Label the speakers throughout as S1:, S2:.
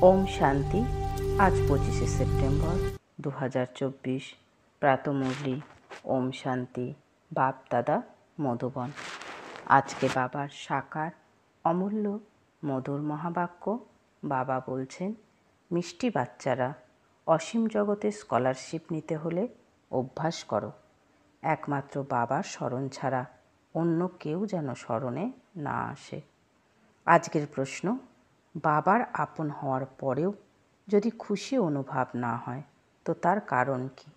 S1: ওম শান্তি। আজ 25শে সেপ্টেম্বর 2024, প্রাতঃমুরলি। ওম শান্তি। বাপ দাদা মধুবন। আজকে বাবার সাকার অমূল্য মধুর মহাবাক্য। বাবা বলছেন, মিষ্টি বাচ্চারা, অসীম জগতে স্কলারশিপ নিতে হলে অভ্যাস করো। একমাত্র বাবার স্মরণ ছাড়া অন্য কেউ যেন স্মরণে না আসে। আজকের প্রশ্ন, বাবার আপন হওয়ার পরেও যদি খুশি অনুভব না হয় তো তার কারণ কি?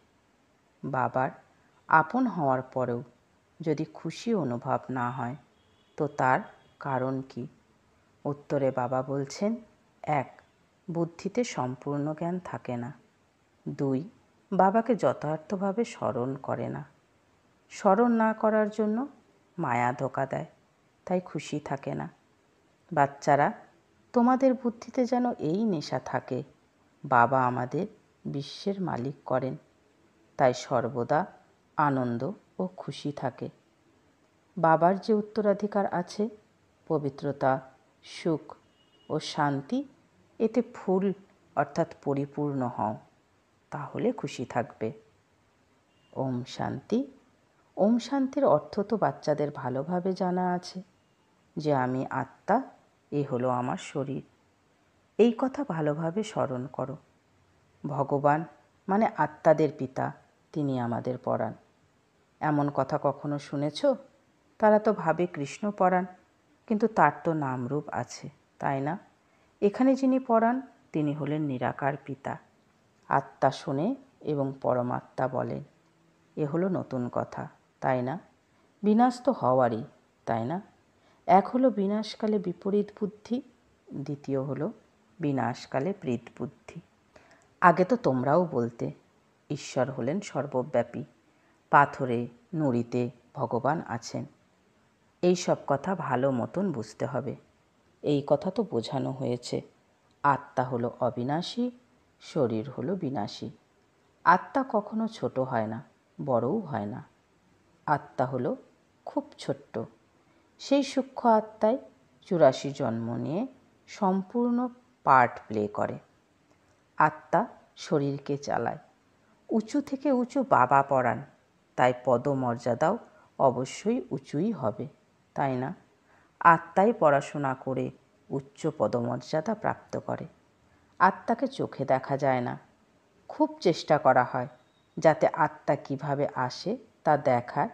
S1: বাবার আপন হওয়ার পরেও যদি খুশি অনুভব না হয় তো তার কারণ কি? উত্তরে বাবা বলছেন, 1. বুদ্ধিতে সম্পূর্ণ জ্ঞান থাকে না। 2. বাবাকে যথার্থভাবে স্মরণ করে না। স্মরণ না করার জন্য মায়া ধোঁকা দেয়, তাই খুশি থাকে না। বাচ্চারা, তোমাদের বুদ্ধিতে যেন এই নেশা থাকে, বাবা আমাদের বিশ্বের মালিক করেন, তাই সর্বদা আনন্দ ও খুশি থাকে। বাবার যে উত্তরাধিকার আছে, পবিত্রতা, সুখ ও শান্তি, এতে ফুল অর্থাৎ পরিপূর্ণ হও, তাহলে খুশি থাকবে। ওম শান্তি। ওম শান্তির অর্থ তো বাচ্চাদের ভালোভাবে জানা আছে, যে আমি আত্মা, এ হলো আমার শরীর। এই কথা ভালোভাবে স্মরণ করো। ভগবান মানে আত্মাদের পিতা, তিনি আমাদের পড়ান। এমন কথা কখনো শুনেছ? তারা তো ভাবে কৃষ্ণ পড়ান, কিন্তু তার তো নামরূপ আছে, তাই না? এখানে যিনি পড়ান তিনি হলেন নিরাকার পিতা। আত্মা শোনে এবং পরমাত্মা বলেন। এ হলো নতুন কথা, তাই না? বিনাশ তো হওয়ারই, তাই না? এক হলো বিনাশকালে বিপরীত বুদ্ধি, দ্বিতীয় হলো বিনাশকালে প্রীত বুদ্ধি। আগে তো তোমরাও বলতে, ঈশ্বর হলেন সর্বব্যাপী, পাথরে নুড়িতে ভগবান আছেন। এই সব কথা ভালো মতন বুঝতে হবে। এই কথা তো বোঝানো হয়েছে, আত্মা হলো অবিনাশী, শরীর হলো বিনাশী। আত্মা কখনো ছোট হয় না, বড়ও হয় না। আত্মা হলো খুব ছোট্ট। সেই সূক্ষ্ম আত্মায় 84 জন্ম নিয়ে সম্পূর্ণ পার্ট প্লে করে। আত্মা শরীরকে চালায়। উঁচু থেকে উঁচু বাবা পড়ান, তাই পদমর্যাদাও অবশ্যই উঁচুই হবে, তাই না? আত্মাই পড়াশোনা করে উচ্চ পদমর্যাদা প্রাপ্ত করে। আত্মাকে চোখে দেখা যায় না। খুব চেষ্টা করা হয় যাতে আত্মা কিভাবে আসে তা দেখার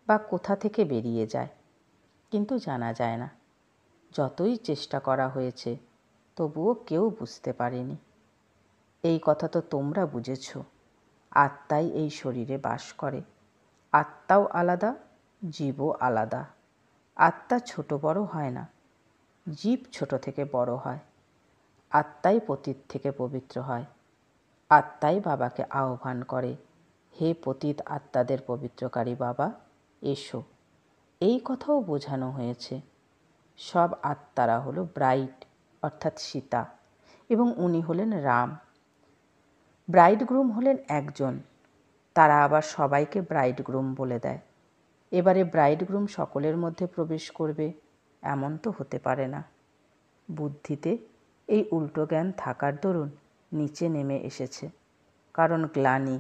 S1: বা কোথা থেকে বেরিয়ে যায়, কিন্তু জানা যায় না। যতই চেষ্টা করা হয়েছে তবুও কেউ বুঝতে পারেনি। এই কথা তো তোমরা বুঝেছ। আত্মাই এই শরীরে বাস করে। আত্মাও আলাদা, জীবও আলাদা। আত্মা ছোট বড় হয় না, জীব ছোট থেকে বড় হয়। আত্মাই পতিত থেকে পবিত্র হয়। আত্মাই বাবাকে আহ্বান করে, হে পতিত আত্মাদের পবিত্রকারী বাবা, এসো। এই কথাও বোঝানো হয়েছে। সব আত্মারা হলো ব্রাইড অর্থাৎ সীতা, এবং উনি হলেন রাম। ব্রাইডগ্রুম হলেন একজন, তারা আবার সবাইকে ব্রাইডগ্রুম বলে দেয়। এবারে ব্রাইডগ্রুম সকলের মধ্যে প্রবেশ করবে এমন তো হতে পারে না। বুদ্ধিতে এই উল্টো জ্ঞান থাকার দরুন নিচে নেমে এসেছে, কারণ গ্লানি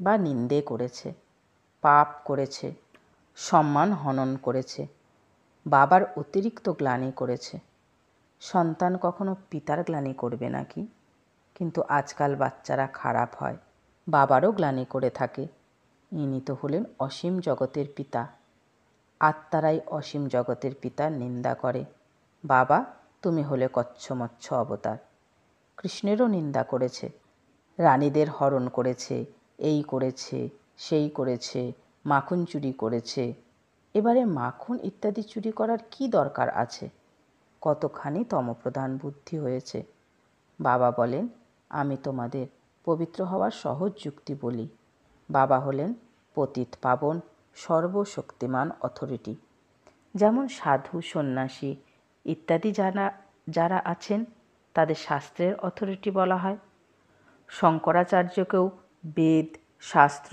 S1: বা নিন্দে করেছে, পাপ করেছে, সম্মান হনন করেছে, বাবার অতিরিক্ত গ্লানি করেছে। সন্তান কখনো পিতার গ্লানি করবে নাকি? কিন্তু আজকাল বাচ্চারা খারাপ হয়, বাবারও গ্লানি করে থাকে। ইনি তো হলেন অসীম জগতের পিতা। আত্মারাই অসীম জগতের পিতার নিন্দা করে। বাবা, তুমি হলে কচ্ছমচ্ছ অবতার। কৃষ্ণেরও নিন্দা করেছে, রানীদের হরণ করেছে, এই করেছে, সেই করেছে, মাখন চুরি করেছে। এবারে মাখন ইত্যাদি চুরি করার কি দরকার আছে? কতখানি তমপ্রধান বুদ্ধি হয়েছে। বাবা বলেন, আমি তোমাদের পবিত্র হওয়ার সহজ যুক্তি বলি। বাবা হলেন পতিত পাবন সর্বশক্তিমান অথরিটি। যেমন সাধু, সন্ন্যাসী ইত্যাদি যারা আছেন তাদের শাস্ত্রের অথরিটি বলা হয়। শঙ্করাচার্যকেও বেদ, শাস্ত্র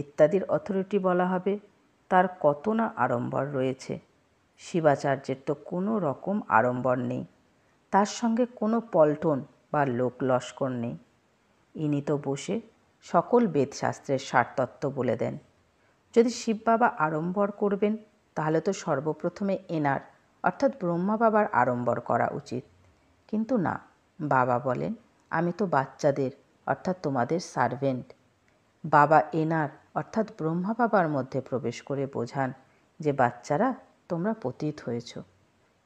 S1: ইত্যাদির অথরিটি বলা হবে। তার কত না আড়ম্বর রয়েছে। শিবাচার্যের তো কোনো রকম আড়ম্বর নেই, তার সঙ্গে কোনো পল্টন বা লোক লস্কর নেই। ইনি তো বসে সকল বেদশাস্ত্রের সারতত্ত্ব বলে দেন। যদি শিব বাবা আড়ম্বর করবেন তাহলে তো সর্বপ্রথমে এনার অর্থাৎ ব্রহ্মা বাবার আড়ম্বর করা উচিত। কিন্তু না, বাবা বলেন আমি তো বাচ্চাদের অর্থাৎ তোমাদের সার্ভেন্ট। বাবা এনার অর্থাৎ ব্রহ্মা বাবার মধ্যে প্রবেশ করে বোঝান যে বাচ্চারা তোমরা পতিত হয়েছ,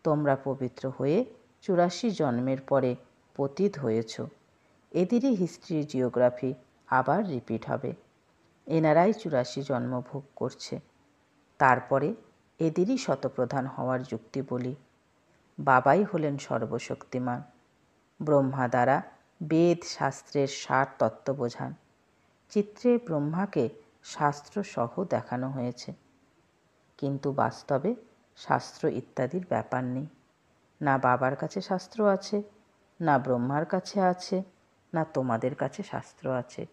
S1: তোমরা পবিত্র হয়ে 84 জন্মের পরে পতিত হয়েছ। এদেরই হিস্ট্রি জিওগ্রাফি আবার রিপিট হবে। এনারাই 84 জন্ম ভোগ করছে। তারপরে এদেরই শতপ্রধান হওয়ার যুক্তি বলি। বাবাই হলেন সর্বশক্তিমান। ব্রহ্মা দ্বারা বেদ শাস্ত্রের সার তত্ত্ব বোঝান। চিত্রে ব্রহ্মাকে শাস্ত্র সহ দেখানো হয়েছে, কিন্তু বাস্তবে শাস্ত্র ইত্যাদির ব্যাপার নেই। না বাবার কাছে শাস্ত্র আছে, না ব্রহ্মার কাছে আছে, না তোমাদের কাছে শাস্ত্র আছে।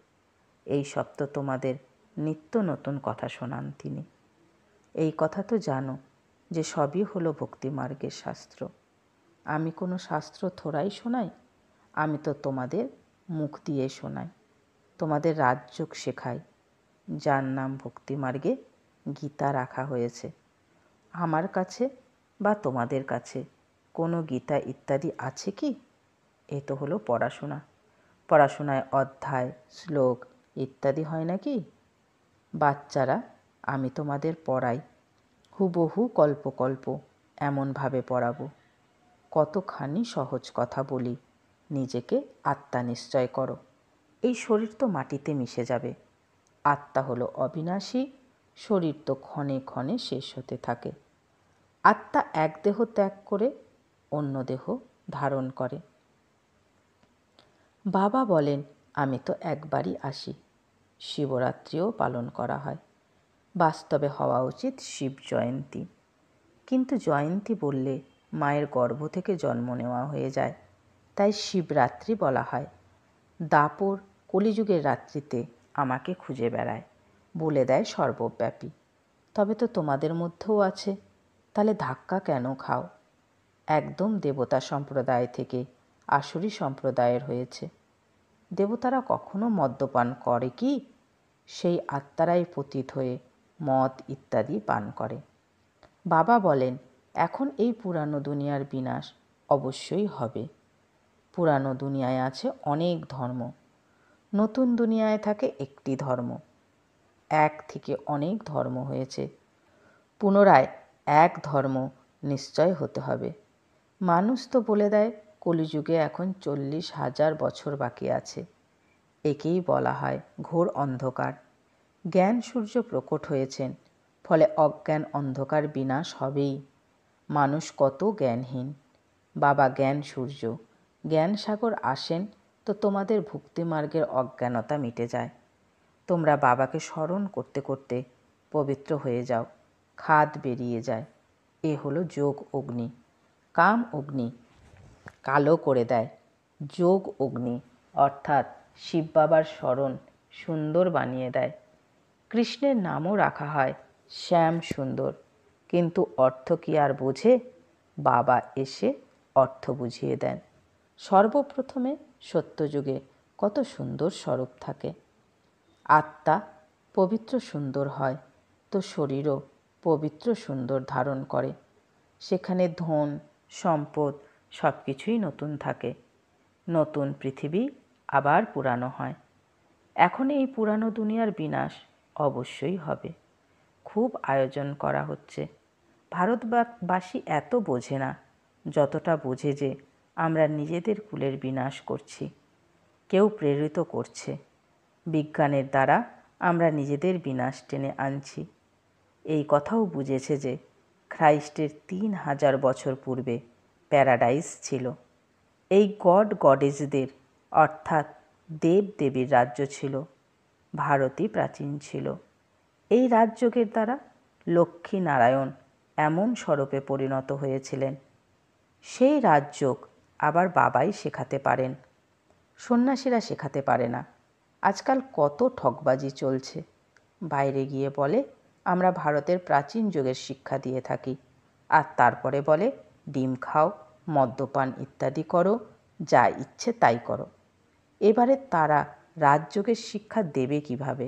S1: এই সব তো তোমাদের নিত্য নতুন কথা শোনান তিনি। এই কথা তো জানো যে সবই হলো ভক্তিমার্গের শাস্ত্র। আমি কোনো শাস্ত্র থোড়াই শোনাই, আমি তো তোমাদের মুখ দিয়ে শোনাই, তোমাদের রাজযোগ শেখাই, যার নাম ভক্তিমার্গে গীতা রাখা হয়েছে। আমার কাছে বা তোমাদের কাছে কোনো গীতা ইত্যাদি আছে কি? এ তো হলো পড়াশোনা। পড়াশোনায় অধ্যায়, শ্লোক ইত্যাদি হয় নাকি? বাচ্চারা, আমি তোমাদের পড়াই, হুবহু কল্প এমনভাবে পড়াবো। কতখানি সহজ কথা বলি, নিজেকে আত্মা নিশ্চয় করো। এই শরীর তো মাটিতে মিশে যাবে। আত্মা হলো অবিনাশী, শরীর তো ক্ষণে ক্ষণে শেষ হতে থাকে। আত্মা এক দেহ ত্যাগ করে অন্য দেহ ধারণ করে। বাবা বলেন আমি তো একবারই আসি। শিবরাত্রিও পালন করা হয়। বাস্তবে হওয়া উচিত শিব জয়ন্তী, কিন্তু জয়ন্তী বললে মায়ের গর্ভ থেকে জন্ম নেওয়া হয়ে যায়, তাই শিবরাত্রি বলা হয়। দাপর কলিযুগের রাত্রিতে আমাকে খুঁজে বেড়ায়, বলে দেয় সর্বব্যাপী। তবে তো তোমাদের মধ্যেও আছে, তাহলে ধাক্কা কেন খাও? একদম দেবতা সম্প্রদায় থেকে আসুরি সম্প্রদায়ের হয়েছে। দেবতারা কখনো মদ্যপান করে কি? সেই আত্মারাই পতিত হয়ে মদ ইত্যাদি পান করে। বাবা বলেন এখন এই পুরানো দুনিয়ার বিনাশ অবশ্যই হবে। পুরানো দুনিয়ায় আছে অনেক ধর্ম, নতুন দুনিয়ায় থাকে একটি ধর্ম। এক থেকে অনেক ধর্ম হয়েছে, পুনরায় এক ধর্ম নিশ্চয় হতে হবে। মানুষ তো বলে দেয় কলিযুগে এখন 40,000 বছর বাকি আছে। একেই বলা হয় ঘোর অন্ধকার। জ্ঞান সূর্য প্রকট হয়েছেন, ফলে অজ্ঞান অন্ধকার বিনাশ হবেই। মানুষ কত জ্ঞানহীন। বাবা জ্ঞান সূর্য, জ্ঞান সাগর আসেন তো তোমাদের ভক্তিমার্গের অজ্ঞানতা মিটে যায়। তোমরা বাবাকে স্মরণ করতে করতে পবিত্র হয়ে যাও, খাদ বেরিয়ে যায়। এ হলো যোগ অগ্নি। কাম অগ্নি কালো করে দেয়, যোগ অগ্নি অর্থাৎ শিব বাবার স্মরণ সুন্দর বানিয়ে দেয়। কৃষ্ণের নামও রাখা হয় শ্যাম সুন্দর, কিন্তু অর্থ কি আর বোঝে? বাবা এসে অর্থ বুঝিয়ে দেন। সর্বপ্রথমে সত্যযুগে কত সুন্দর স্বরূপ থাকে। আত্মা পবিত্র সুন্দর হয় তো শরীরও পবিত্র সুন্দর ধারণ করে। সেখানে ধন সম্পদ সব কিছুই নতুন থাকে। নতুন পৃথিবী আবার পুরানো হয়। এখন এই পুরানো দুনিয়ার বিনাশ অবশ্যই হবে। খুব আয়োজন করা হচ্ছে। ভারতবাসী এত বোঝে না যতটা বোঝে যে আমরা নিজেদের কুলের বিনাশ করছি। কেউ প্রেরিত করছে। বিজ্ঞানের দ্বারা আমরা নিজেদের বিনাশ টেনে আনছি। এই কথাও বুঝেছে যে খ্রাইস্টের 3000 বছর পূর্বে প্যারাডাইস ছিল। এই গড গডেসদের অর্থাৎ দেব দেবীর রাজ্য ছিল। ভারতই প্রাচীন ছিল। এই রাজযোগের দ্বারা লক্ষ্মী নারায়ণ এমন স্বরূপে পরিণত হয়েছিলেন। সেই রাজযোগ আবার বাবাই শেখাতে পারেন, সন্ন্যাসীরা শেখাতে পারে না। আজকাল কত ঠকবাজি চলছে। বাইরে গিয়ে বলে আমরা ভারতের প্রাচীন যুগের শিক্ষা দিয়ে থাকি, আর তারপরে বলে ডিম খাও, মদ্যপান ইত্যাদি করো, যা ইচ্ছে তাই করো। এবারে তারা রাজযোগের শিক্ষা দেবে কিভাবে?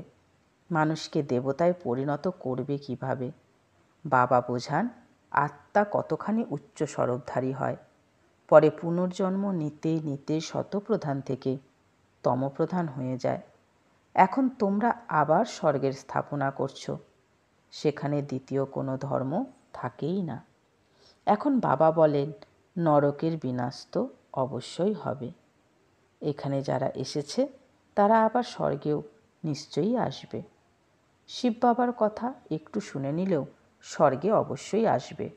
S1: মানুষকে দেবতায় পরিণত করবে কিভাবে? বাবা বোঝান আত্মা কতখানি উচ্চ স্বরূপধারী হয়। পরে পুনর্জন্ম নিতে নিতে শতপ্রধান থেকে তমপ্রধান হয়ে যায়। এখন তোমরা আবার স্বর্গের স্থাপনা করছো। সেখানে দ্বিতীয় কোনো ধর্ম থাকেই না। এখন বাবা বলেন নরকের বিনাশ তো অবশ্যই হবে। এখানে যারা এসেছে তারা আবার স্বর্গেও নিশ্চয়ই আসবে। শিব বাবার কথা একটু শুনে নিলেও স্বর্গে অবশ্যই আসবে।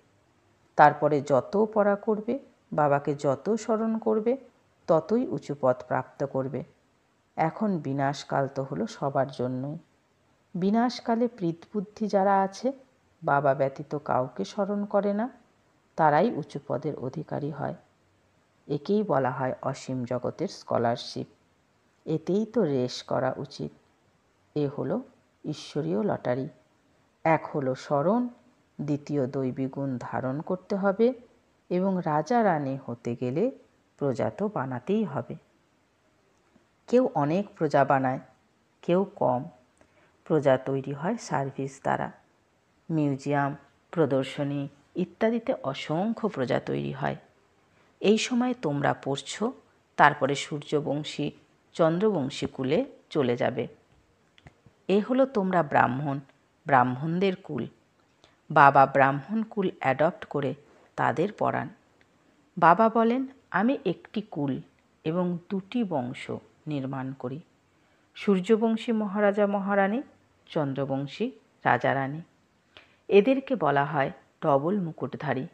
S1: তারপরে যত পড়া করবে, বাবাকে যত স্মরণ করবে, ততই উঁচু পদ প্রাপ্ত করবে। এখন বিনাশকাল তো হলো সবার জন্যই। বিনাশকালে প্রীতবুদ্ধি যারা আছে, বাবা ব্যতীত কাউকে স্মরণ করে না, তারাই উঁচু পদের অধিকারী হয়। একেই বলা হয় অসীম জগতের স্কলারশিপ। এতেই তো রেস করা উচিত। এ হলো ঈশ্বরীয় লটারি। এক হলো স্মরণ, দ্বিতীয় দৈবী গুণ ধারণ করতে হবে, এবং রাজা রানী হতে গেলে প্রজা তো বানাতেই হবে। কেউ অনেক প্রজা বানায়, কেউ কম। প্রজা তৈরি হয় সার্ভিস দ্বারা। মিউজিয়াম, প্রদর্শনী ইত্যাদিতে অসংখ্য প্রজা তৈরি হয়। এই সময় তোমরা পড়ছ, তারপরে সূর্যবংশী, চন্দ্রবংশী কুলে চলে যাবে। এ হলো তোমরা ব্রাহ্মণ, ব্রাহ্মণদের কুল। বাবা ব্রাহ্মণ কুল অ্যাডপ্ট করে তাদের পড়ান। বাবা বলেন আমি একটি কুল এবং দুটি বংশ নির্মাণ করি, সূর্যবংশী মহারাজা মহারানী, চন্দ্রবংশী রাজা রানী। এদেরকে বলা হয় ডবল মুকুটধারী।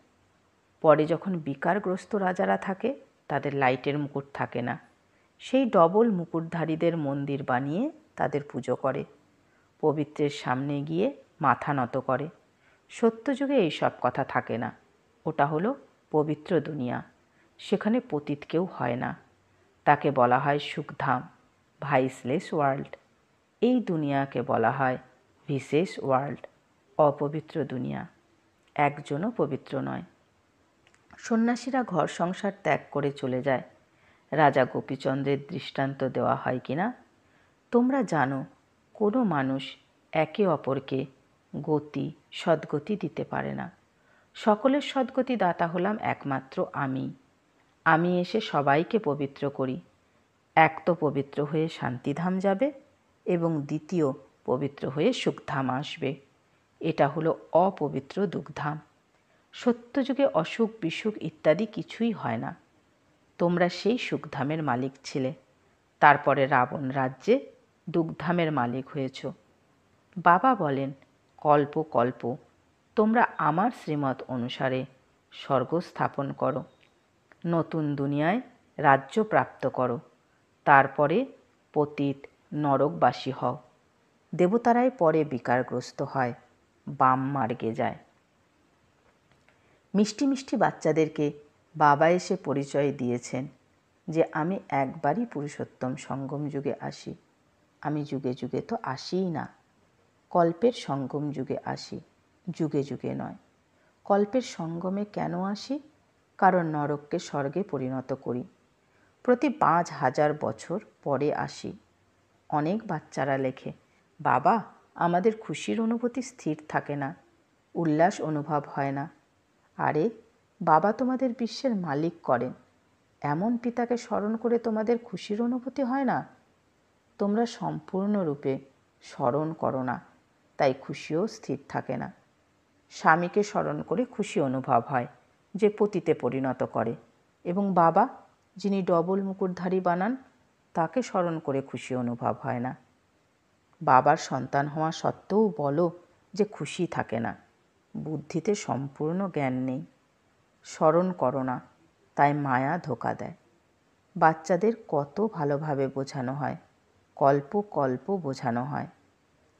S1: পরে যখন বিকারগ্রস্ত রাজারা থাকে, তাদের লাইটের মুকুট থাকে না, সেই ডবল মুকুটধারীদের মন্দির বানিয়ে তাদের পুজো করে, পবিত্রের সামনে গিয়ে মাথা নত করে। সত্যযুগে এইসব কথা থাকে না। ওটা হলো পবিত্র দুনিয়া, সেখানে পতিত কেউ হয় না। তাকে বলা হয় সুখধাম, ভাইসলেস ওয়ার্ল্ড। এই দুনিয়াকে বলা হয় ভিসেস ওয়ার্ল্ড, অপবিত্র দুনিয়া। একজনও পবিত্র নয়। সন্ন্যাসীরা ঘর সংসার ত্যাগ করে চলে যায়। রাজা গোপীচন্দ্রের দৃষ্টান্ত দেওয়া হয় কিনা? তোমরা জানো কোনো মানুষ একে অপরকে গতি, সদ্গতি দিতে পারে না। সকলের সদ্গতি দাতা হলাম একমাত্র আমি। আমি এসে সবাইকে পবিত্র করি। এক তো পবিত্র হয়ে শান্তিধাম যাবে, এবং দ্বিতীয় পবিত্র হয়ে সুখধাম আসবে। এটা হলো অপবিত্র দুঃখধাম। সত্যযুগে অসুখ বিসুখ ইত্যাদি কিছুই হয় না। তোমরা সেই সুখধামের মালিক ছিলে, তারপরে রাবণ রাজ্যে দুঃখধামের মালিক হয়েছ। বাবা বলেন কল্প কল্প তোমরা আমার শ্রীমত অনুসারে স্বর্গ স্থাপন করো, নতুন দুনিয়ায় রাজ্য প্রাপ্ত করো, তারপরে পতিত নরকবাসী হও। দেবতারাই পরে বিকারগ্রস্ত হয়, বাম মার্গে যায়। মিষ্টি মিষ্টি বাচ্চাদেরকে বাবা এসে পরিচয় দিয়েছেন যে আমি একবারই পুরুষোত্তম সঙ্গম যুগে আসি। আমি যুগে যুগে তো আসিই না, কল্পের সঙ্গম যুগে আসি, যুগে যুগে নয়। কল্পের সঙ্গমে কেন আসি? কারণ নরককে স্বর্গে পরিণত করি। প্রতি ৫,০০০ বছর পরে আসি। অনেক বাচ্চারা লেখে, বাবা আমাদের খুশির অনুভূতি স্থির থাকে না, উল্লাস অনুভব হয় না। আরে বাবা তোমাদের বিশ্বের মালিক করেন, এমন পিতাকে স্মরণ করে তোমাদের খুশির অনুভূতি হয় না? তোমরা সম্পূর্ণরূপে স্মরণ করো না, তাই খুশিও স্থির থাকে না। স্বামীকে স্মরণ করে খুশি অনুভব হয়, যে পতিতে পরিণত করে, এবং বাবা যিনি ডবল মুকুটধারী বানান, তাকে স্মরণ করে খুশি অনুভব হয় না। বাবার সন্তান হওয়া সত্ত্বেও বলো যে খুশি থাকে না, বুদ্ধিতে সম্পূর্ণ জ্ঞান নেই। স্মরণ করো না, তাই মায়া ধোঁকা দেয়। বাচ্চাদের কত ভালোভাবে বোঝানো হয়, কল্প কল্প বোঝানো হয়।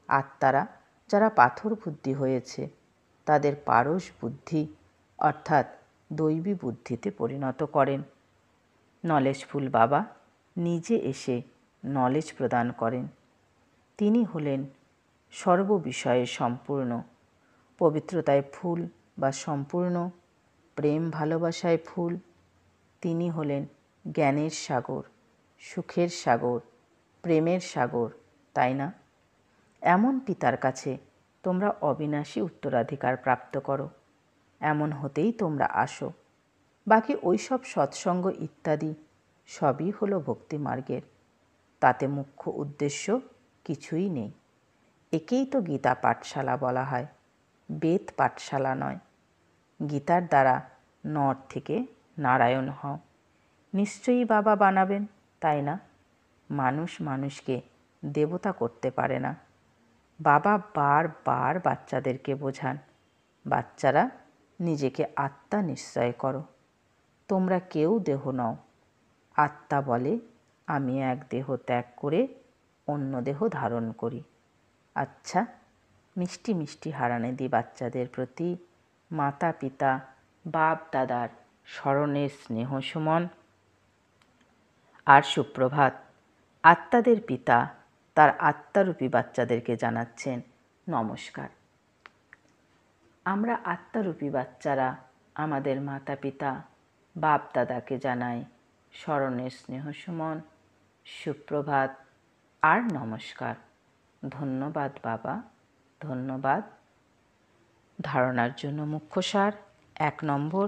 S1: আত্মারা যারা পাথর বুদ্ধি হয়েছে, তাদের পারস বুদ্ধি অর্থাৎ দৈবী বুদ্ধিতে পরিণত করেন। নলেজফুল বাবা নিজে এসে নলেজ প্রদান করেন। তিনি হলেন সর্ববিষয়ে সম্পূর্ণ, পবিত্রতায় ফুল বা সম্পূর্ণ, প্রেম ভালোবাসায় ফুল। তিনি হলেন জ্ঞানের সাগর, সুখের সাগর, প্রেমের সাগর, তাই না? এমন পিতার কাছে তোমরা অবিনাশী উত্তরাধিকার প্রাপ্ত করো। এমন হতেই তোমরা আসো। বাকি ওইসব সৎসঙ্গ ইত্যাদি সবই হলো ভক্তিমার্গের। তাতে মুখ্য উদ্দেশ্য কিছুই নেই। একেই তো গীতা পাঠশালা বলা হয়, বেদ পাঠশালা নয়। গীতার দ্বারা নর থেকে নারায়ণ হও। নিশ্চয়ই বাবা বানাবেন, তাই না? মানুষ মানুষকে দেবতা করতে পারে না। বাবা বারবার বাচ্চাদেরকে বোঝান, বাচ্চারা নিজেকে আত্মা নিশ্চয় করো। তোমরা কেউ দেহ নও। আত্মা বলে আমি এক দেহ ত্যাগ করে অন্য দেহ ধারণ করি। আচ্ছা, মিষ্টি মিষ্টি হারানেদি বাচ্চাদের প্রতি মাতা পিতা বাপ দাদার স্মরণের স্নেহ সুমন আর সুপ্রভাত। আত্মাদের পিতা তার আত্মারূপী বাচ্চাদেরকে জানাচ্ছেন নমস্কার। আমরা আত্মারূপী বাচ্চারা আমাদের মাতা পিতা বাপ দাদাকে জানাই স্মরণের স্নেহ সুমন, সুপ্রভাত আর নমস্কার। ধন্যবাদ বাবা, ধন্যবাদ। ধারণার জন্য মুখ্য সার। 1 নম্বর,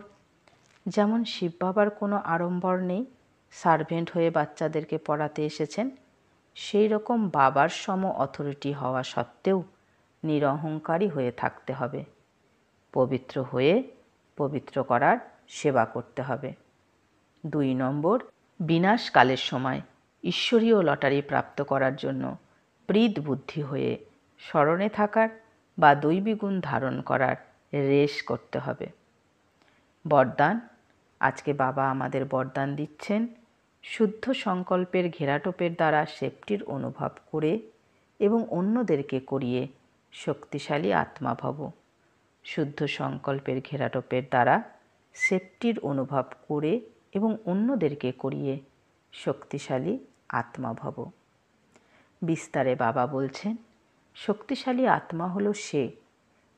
S1: যেমন শিব বাবার কোনো আড়ম্বর নেই, সার্ভেন্ট হয়ে বাচ্চাদেরকে পড়াতে এসেছেন, সেই রকম বাবার সম অথরিটি হওয়া সত্ত্বেও নিরহংকারী হয়ে থাকতে হবে। পবিত্র হয়ে পবিত্র করার সেবা করতে হবে। 2 নম্বর, বিনাশকালের সময় ঈশ্বরীয় লটারি প্রাপ্ত করার জন্য প্রীত বুদ্ধি হয়ে স্মরণে থাকার বা দৈবী গুণ ধারণ করার রেশ করতে হবে। বরদান। আজকে বাবা আমাদের বরদান দিচ্ছেন, শুদ্ধ সংকল্পের ঘেরাটোপের দ্বারা সেফটির অনুভব করে এবং অন্যদেরকে করিয়ে শক্তিশালী আত্মা ভব। শুদ্ধ সংকল্পের ঘেরাটোপের দ্বারা সেফটির অনুভব করে এবং অন্যদেরকে করিয়ে শক্তিশালী আত্মা ভব। বিস্তারে বাবা বলছেন, শক্তিশালী আত্মা হলো সে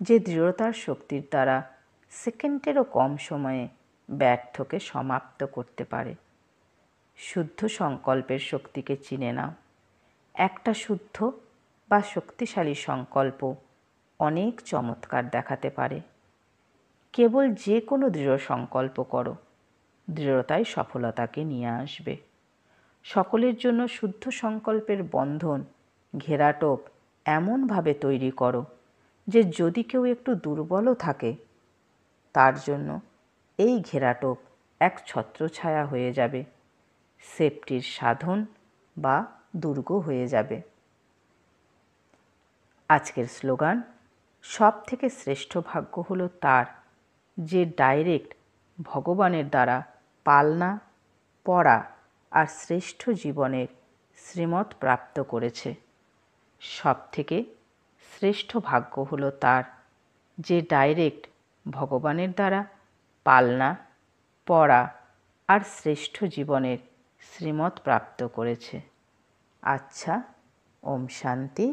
S1: যে দৃঢ়তার শক্তির দ্বারা সেকেন্ডেরও কম সময়ে ব্যর্থকে সমাপ্ত করতে পারে। শুদ্ধ সংকল্পের শক্তিকে চিনে নাও। একটা শুদ্ধ বা শক্তিশালী সংকল্প অনেক চমৎকার দেখাতে পারে। কেবল যে কোনো দৃঢ় সংকল্প করো, দৃঢ়তাই সফলতাকে নিয়ে আসবে। সকলের জন্য শুদ্ধ সংকল্পের বন্ধন ঘেরাটোপ এমনভাবে তৈরি করো যে যদি কেউ একটু দুর্বলও থাকে, তার জন্য এই ঘেরাটোপ এক ছত্রছায়া হয়ে যাবে, সেফটির সাধন বা দুর্গ হয়ে যাবে। আজকের স্লোগান, সব থেকে শ্রেষ্ঠ ভাগ্য হলো তার যে ডাইরেক্ট ভগবানের দ্বারা পালনা, পড়া আর শ্রেষ্ঠ জীবনের শ্রীমত প্রাপ্ত করেছে। সব থেকে শ্রেষ্ঠ ভাগ্য হলো তার যে ডাইরেক্ট ভগবানের দ্বারা পালনা, পড়া আর শ্রেষ্ঠ জীবনের শ্রীমত প্রাপ্ত করেছে। আচ্ছা, ওম শান্তি।